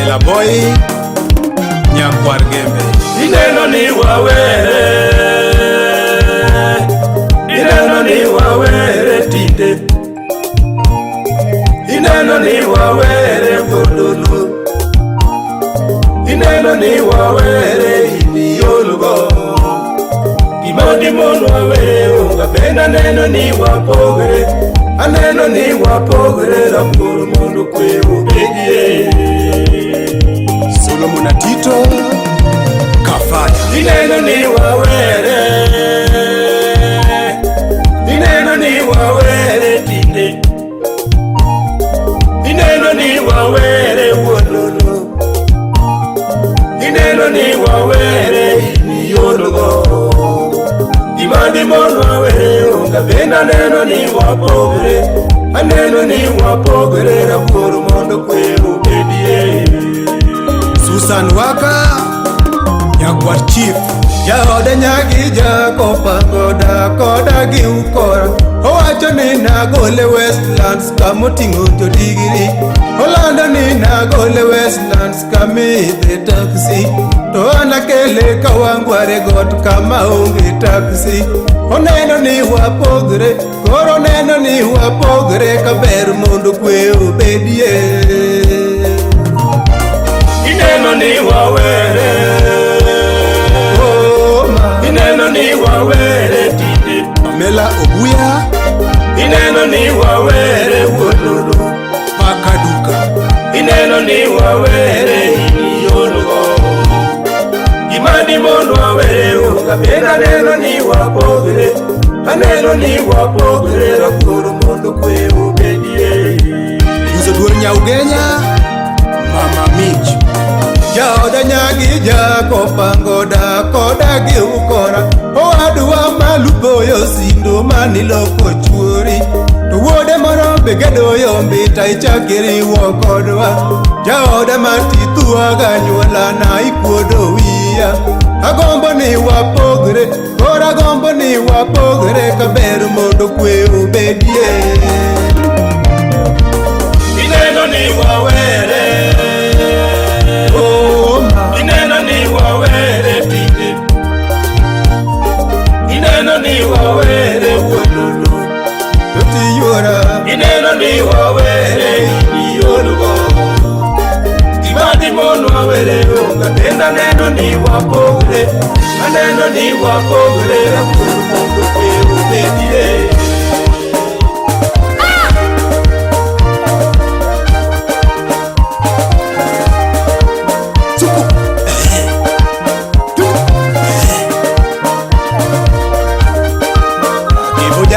Pamela Boy Nyakwar Gembe. Ineno ni wawere, ineno ni wawere tinde, ineno ni wawere bololo, ineno ni wawere iniolugo. Imodi mon wawere unga bena neno ni wapogre, aneno ni wapogre rapur mondo kwe ubedie. Solomon Atito Kafaya. Ineno ni wawere, ineno ni wawere tinde, ineno ni wawere wololo, ineno ni wawere iniolugo. Imadi mon wawere unga bena neno ni wapogre, aneno ni wapogre rapur mondo kwe ubedie. Susan Waka Nyakwar Chief. Jaode nyagi jakopa koda gi ukora. Owacho ni nagole Westlands kamoting'o jodigiri. Olando ni nagole Westlands kamidhe taksi. To anakele kawangware got kama onge taksi. Oneno ni wapogre, koro oneno ni wapogre kaber mondo kwe obedie. Ineno ni wawere, ineno ni wawere tinde, Pamela Obuya ineno ni wawere wololo, Pakaduka. ineno ni wawere iniolugo. Imadi mon wawere unga bena neno ni wapogre, aneno ni wapogre rapur mondo kwe ubedie. Yuzo Duol Nyaugenya Mama Mich. Jaoda nyagi jakopa koda gi ukora. Owadwa malupoyo sindo maniloko chuori. To wuode moro begedo yombita ichakiriwo kodwa. Jaoda matithuaga nyuola na ikuodo wiya. Agombo ni wapogre, kora agombo ni wapogre kaber mondo kwe obedie. Ineno ni wawere, ineno ni wawere tinde, ineno ni wawere wololo, Totiyora ineno ni wawere iniolugo. Imadi mon wawere unga benda neno ni wapogre, aneno ni wapogre rapur mondo kwe ubedie.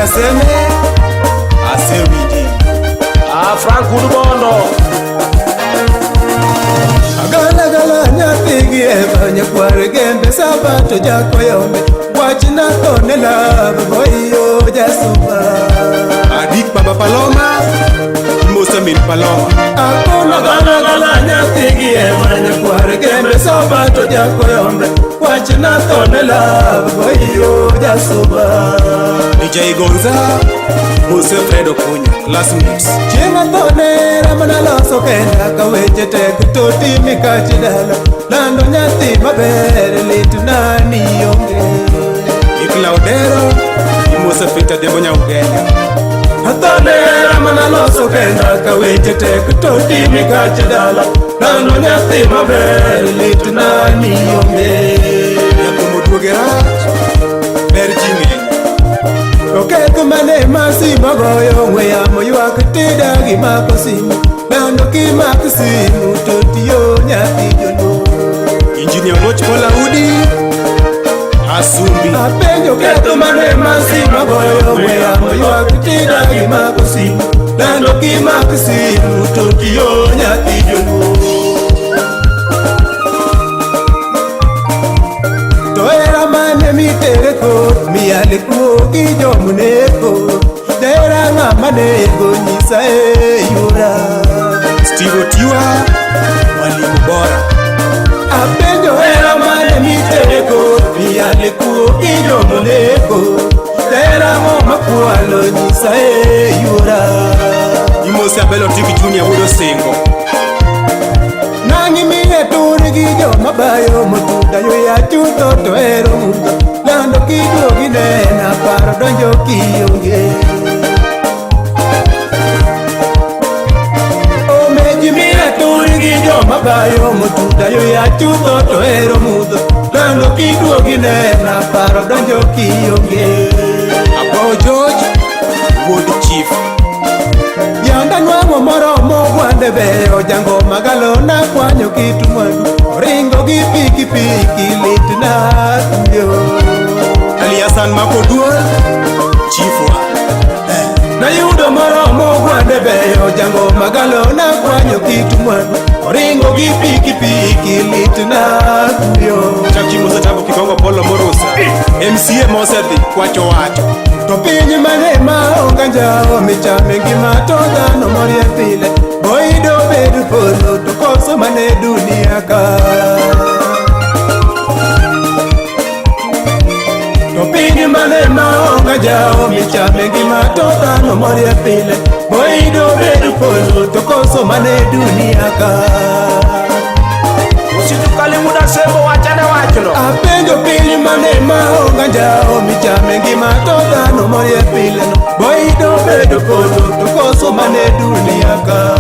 Seme Asewidi Frank Udubono Agala nyathigi eva Nyakwar Gembe sabato jakoyombe. Wachna kone love boyo jasuba. Adik Baba Paloma Mosamin Paloma. Agala nyathigi eva Nyakwar Gembe sabato jakoyombe. Wachna kone love boyo jasuba. DJ Gonza Mose Fredo Kunya Classmates. Chieng'a thone ramana loso kenda kaweche tek toti mikachi dala. Lando nyathi maber lit nani onge. Iklaudero Mose Fita Debo Nyaugenya. Athone ramana loso kenda kaweche tek toti mikachi dala. Lando nyathi maber lit nani onge. Yakumo Duogerach Berjime. Oketho mane masi magoyo ng'we yamo ywak tida gimako simu. Lando kimako simu totiyo nyathi joluo. Engineer Roch Polaudi Asumbi. Apenjo ketho mane masi magoyo ng'we yamo ywak tida gimako simu. Lando kimako simu totiyo nyathi joluo. To era mane mitere kot miyale kuogi jomuneko. Tera ng'ama nego nyisa yura. Steve Otiwa Mwalimu Bora. Apenjo era mane mitere kot miyale kuogi jomuneko. Tera ng'ama kwalo nyisa yura. Imosi Abelo TV Junior Wudo Singo. Nangi miye turi gi joma bayo motuda yo ya chutho to ero mudho lando kiduogi nena paro donjo kionge omeji miye turi gi joma bayo motuda yo ya chutho to ero mudho lando kiduogi nena paro donjo kionge Abo George Wood Chief Yanda nwango moromo gwande beyo jango magalo na kwanyo kitu mwandu Ringo gi piki piki lit na yo Ali Hassan Makoduol Chief wa Na yudo moromo gwande beyo jango magalo na kwanyo kitu mwandu Ringo gi piki piki lit na yo Chaki Musa Tabo Kikongo Polo Morosa MCA Mosethi Kwacho Wacho To pinyi mane maonga njao michame ngima to dhano morie pile Boido bedu polo to koso mane dunia ka To pinyi mane maonga njao michame ngima to dhano morie pile Boido bedu polo to koso mane dunia ka Usitukali muda semo wachane wachono Apenjo pinyi mane maonga njao michame ngima to dhano morie pile no Boido bedu polo to koso mane dunia ka